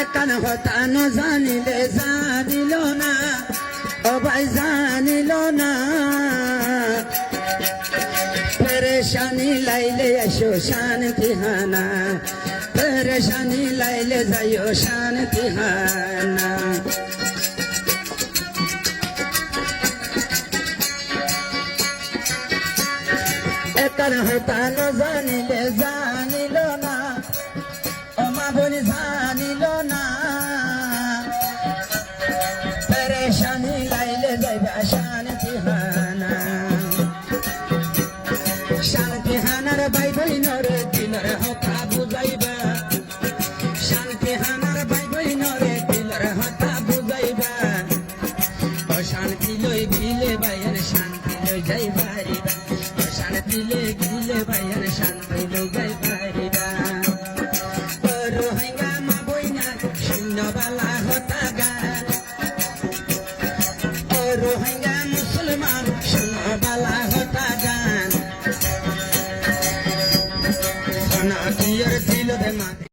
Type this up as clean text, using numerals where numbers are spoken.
একান হতা ন জানিলে জানিল না ও ভাই জানিল না পরেশানি লাইলে আসো শান্তি হানা পরেশানি লাইলে যাইও শান্তি হানা একান হতা ন জানিলে জানিল না ও মা বলি জানিল না পরেশানি লাইলে যাইবা শান্তি হানা শান্তি হানার ভাই বইনরে দিলর হতা বুঝাইবা শান্তি হানার ভাই বইনরে দিলর হতা বুঝাইবা ও শান্তি লই গিলে ভাইয়ের শান্তি লই যাই পারিবা ও শান্তি লই গিলে ভাইয়ের শান্তি লই যাই পারিবা ও রোহিঙ্গা মা বইনা শূন্যবালা হতা গান ও রোহিঙ্গা মুসলমান শূন্যবালা হতা গান Ana, tiyar dilo de mate.